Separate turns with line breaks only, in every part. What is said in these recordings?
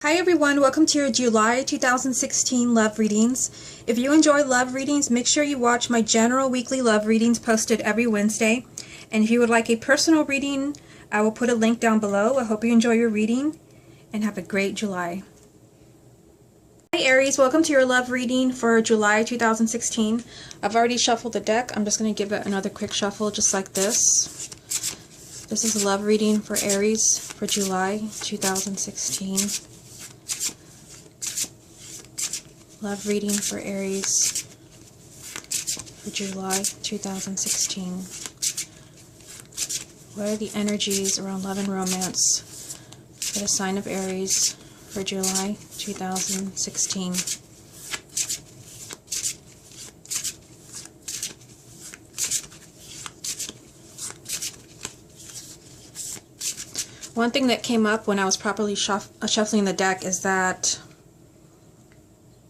Hi everyone, welcome to your July 2016 love readings. If you enjoy love readings, make sure you watch my general weekly love readings posted every Wednesday. And if you would like a personal reading, I will put a link down below. I hope you enjoy your reading and have a great July. Hi Aries, welcome to your love reading for July 2016. I've already shuffled the deck. I'm just going to give it another quick shuffle just like this. This is a love reading for Aries for July 2016. Love reading for Aries for July 2016. What are the energies around love and romance for the sign of Aries for July 2016? One thing that came up when I was properly shuffling the deck is that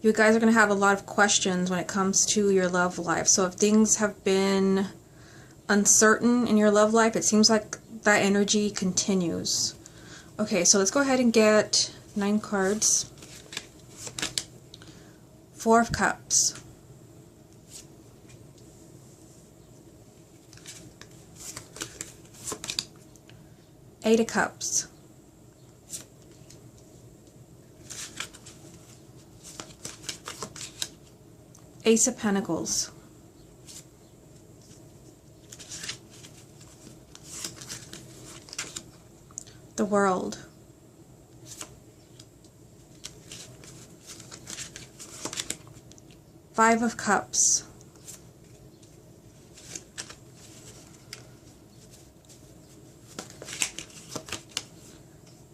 you guys are going to have a lot of questions when it comes to your love life. So if things have been uncertain in your love life, it seems like that energy continues. Okay, so let's go ahead and get 9 cards. 4 of Cups. Eight of Cups. Ace of Pentacles. The World. Five of Cups.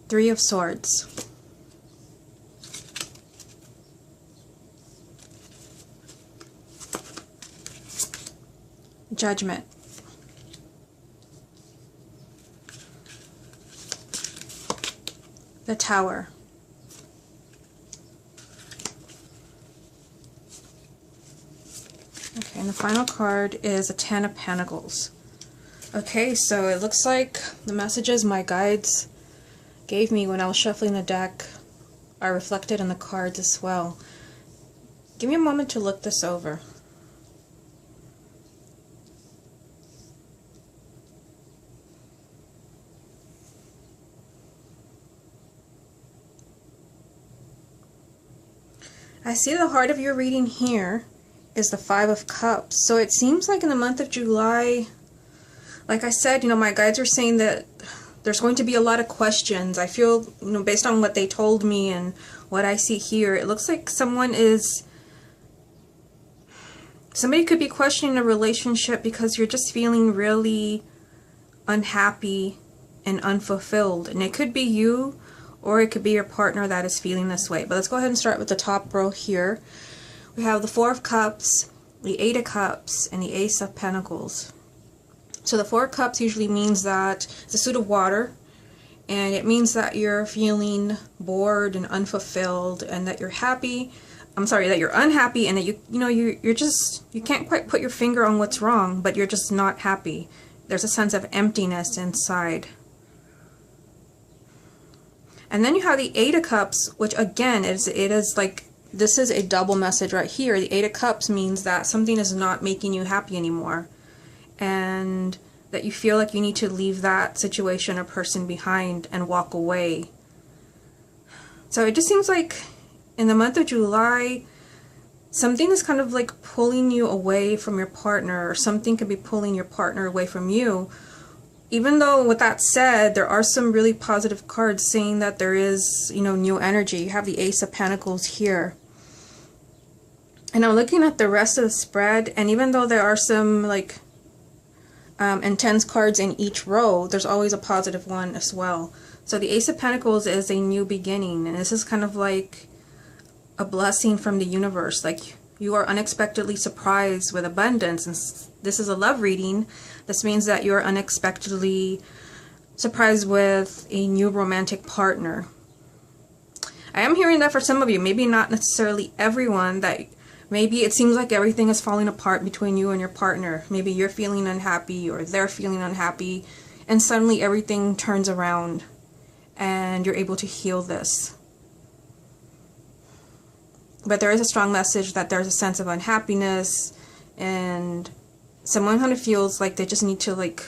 Three of Swords. Judgment. The Tower. Okay, and the final card is a 10 of Pentacles. Okay, so it looks like the messages my guides gave me when I was shuffling the deck are reflected in the cards as well. Give me a moment to look this over. I see the heart of your reading here is the Five of Cups. So it seems like in the month of July, like I said, my guides are saying that there's going to be a lot of questions. I feel, based on what they told me and what I see here, it looks like somebody could be questioning a relationship because you're just feeling really unhappy and unfulfilled. And it could be you, or it could be your partner that is feeling this way. But let's go ahead and start with the top row here. We have the Four of Cups, the Eight of Cups, and the Ace of Pentacles. So the Four of Cups usually means that it's a suit of water, and it means that you're feeling bored and unfulfilled, and that you're happy. I'm sorry, that you're unhappy, and that you can't quite put your finger on what's wrong, but you're just not happy. There's a sense of emptiness inside. And then you have the Eight of Cups, which again, it is like, this is a double message right here. The Eight of Cups means that something is not making you happy anymore, and that you feel like you need to leave that situation or person behind and walk away. So it just seems like in the month of July, something is kind of like pulling you away from your partner, or something could be pulling your partner away from you. Even though, with that said, there are some really positive cards saying that there is, new energy. You have the Ace of Pentacles here. And I'm looking at the rest of the spread, and even though there are some, intense cards in each row, there's always a positive one as well. So the Ace of Pentacles is a new beginning, and this is kind of like a blessing from the universe. Like, you are unexpectedly surprised with abundance, and this is a love reading. This means that you're unexpectedly surprised with a new romantic partner. I am hearing that for some of you, maybe not necessarily everyone, that maybe it seems like everything is falling apart between you and your partner. Maybe you're feeling unhappy, or they're feeling unhappy, and suddenly everything turns around and you're able to heal this. But there is a strong message that there's a sense of unhappiness, and someone kind of feels like they just need to like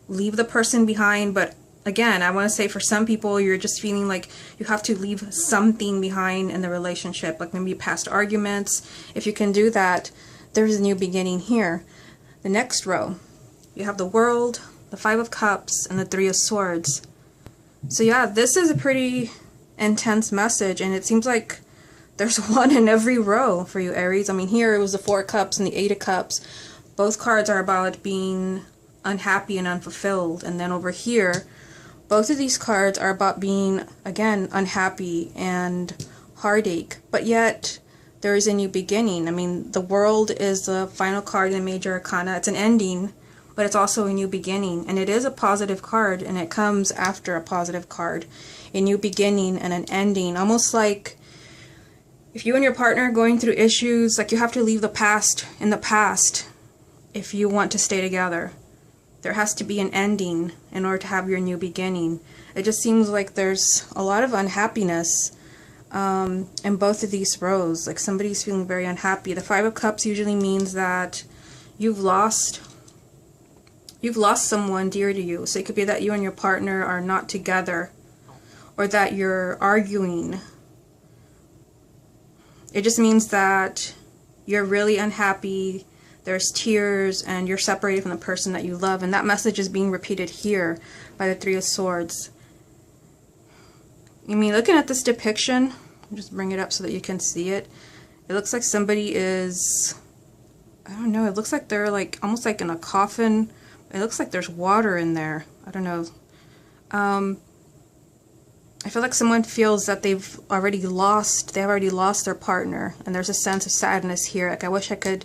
leave the person behind. But again, I want to say for some people, you're just feeling like you have to leave something behind in the relationship, like maybe past arguments. If you can do that, there's a new beginning here. The next row, you have the World, the Five of Cups, and the Three of Swords. So yeah, this is a pretty intense message, and it seems like there's one in every row for you, Aries. I mean, here it was the Four of Cups and the Eight of Cups. Both cards are about being unhappy and unfulfilled. And then over here, both of these cards are about being, again, unhappy and heartache. But yet, there is a new beginning. I mean, the World is the final card in the Major Arcana. It's an ending, but it's also a new beginning. And it is a positive card, and it comes after a positive card. A new beginning and an ending. Almost like if you and your partner are going through issues, like you have to leave the past in the past if you want to stay together. There has to be an ending in order to have your new beginning. It just seems like there's a lot of unhappiness in both of these rows. Like somebody's feeling very unhappy. The Five of Cups usually means that you've lost someone dear to you. So it could be that you and your partner are not together, or that you're arguing. It just means that you're really unhappy, there's tears, and you're separated from the person that you love. And that message is being repeated here by the Three of Swords. I mean, looking at this depiction, I'll just bring it up so that you can see it. It looks like somebody is, I don't know, it looks like they're like almost like in a coffin. It looks like there's water in there. I don't know. I feel like someone feels that they've already lost their partner, and there's a sense of sadness here. Like, I wish I could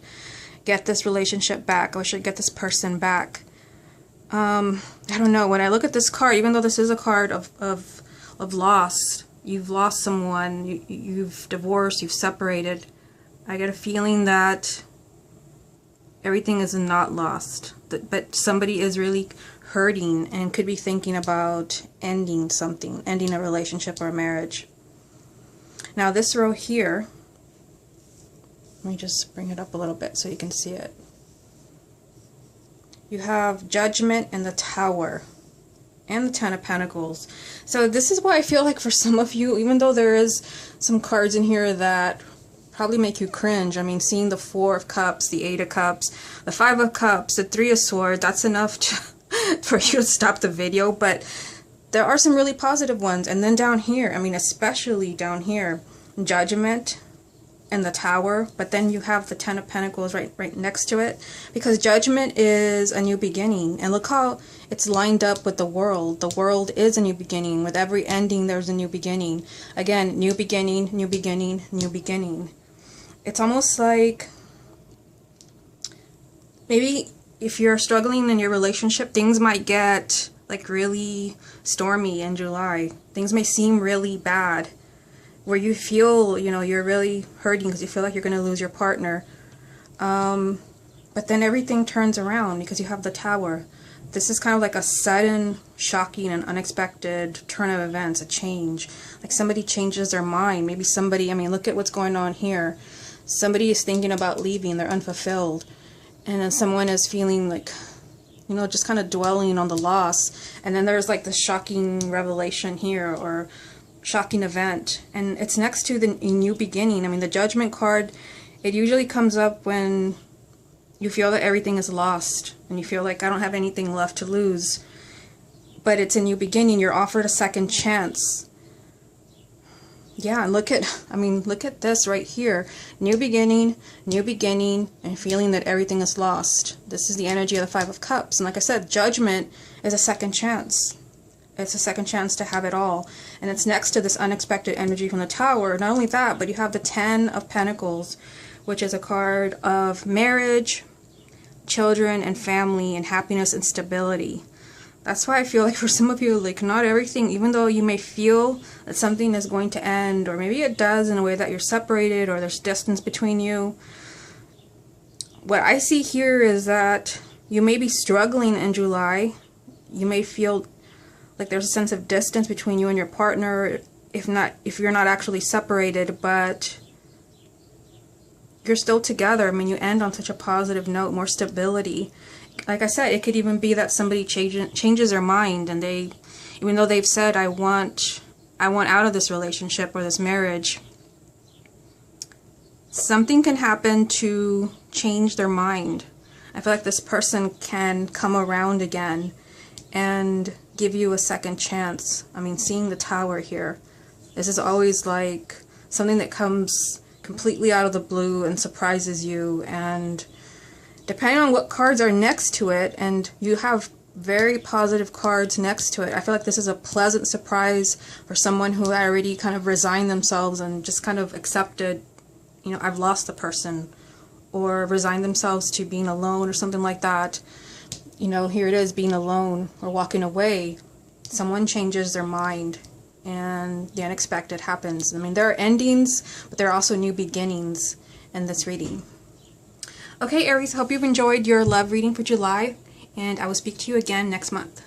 get this relationship back. I wish I could get this person back. I don't know. When I look at this card, even though this is a card of loss, you've lost someone, you've divorced, you've separated, I get a feeling that everything is not lost, but somebody is really hurting and could be thinking about ending something, ending a relationship or a marriage. Now this row here, let me just bring it up a little bit so you can see it. You have Judgment and the Tower and the Ten of Pentacles. So this is why I feel like for some of you, even though there is some cards in here that probably make you cringe. I mean, seeing the Four of Cups, the Eight of Cups, the Five of Cups, the Three of Swords, that's enough for you to stop the video. But there are some really positive ones. And then down here, I mean, especially down here, Judgment and the Tower, but then you have the Ten of Pentacles right next to it, because Judgment is a new beginning. And look how it's lined up with the World. The World is a new beginning. With every ending, there's a new beginning. Again, new beginning, new beginning, new beginning. It's almost like maybe if you're struggling in your relationship, things might get like really stormy in July. Things may seem really bad, where you feel, you know, you're really hurting because you feel like you're going to lose your partner. But then everything turns around because you have the Tower. This is kind of like a sudden, shocking, and unexpected turn of events, a change. Like somebody changes their mind. Maybe somebody, I mean, look at what's going on here. Somebody is thinking about leaving, they're unfulfilled. And then someone is feeling like, you know, just kind of dwelling on the loss. And then there's like the shocking revelation here, or shocking event. And it's next to the new beginning. I mean, the Judgment card, it usually comes up when you feel that everything is lost and you feel like I don't have anything left to lose. But it's a new beginning. You're offered a second chance. Yeah, and look at this right here. New beginning, and feeling that everything is lost. This is the energy of the Five of Cups. And like I said, Judgment is a second chance. It's a second chance to have it all. And it's next to this unexpected energy from the Tower. Not only that, but you have the Ten of Pentacles, which is a card of marriage, children, and family, and happiness and stability. That's why I feel like for some of you, like, not everything, even though you may feel that something is going to end, or maybe it does in a way that you're separated or there's distance between you, what I see here is that you may be struggling in July. You may feel like there's a sense of distance between you and your partner, if you're not actually separated, but you're still together. I mean, you end on such a positive note, more stability. Like I said, it could even be that somebody changes their mind, and they, even though they've said, I want out of this relationship or this marriage, something can happen to change their mind. I feel like this person can come around again and give you a second chance. I mean, seeing the Tower here, this is always like something that comes completely out of the blue and surprises you, and depending on what cards are next to it, and you have very positive cards next to it, I feel like this is a pleasant surprise for someone who had already kind of resigned themselves and just kind of accepted, you know, I've lost the person, or resigned themselves to being alone or something like that. You know, here it is, being alone or walking away. Someone changes their mind and the unexpected happens. I mean, there are endings, but there are also new beginnings in this reading. Okay, Aries, I hope you've enjoyed your love reading for July, and I will speak to you again next month.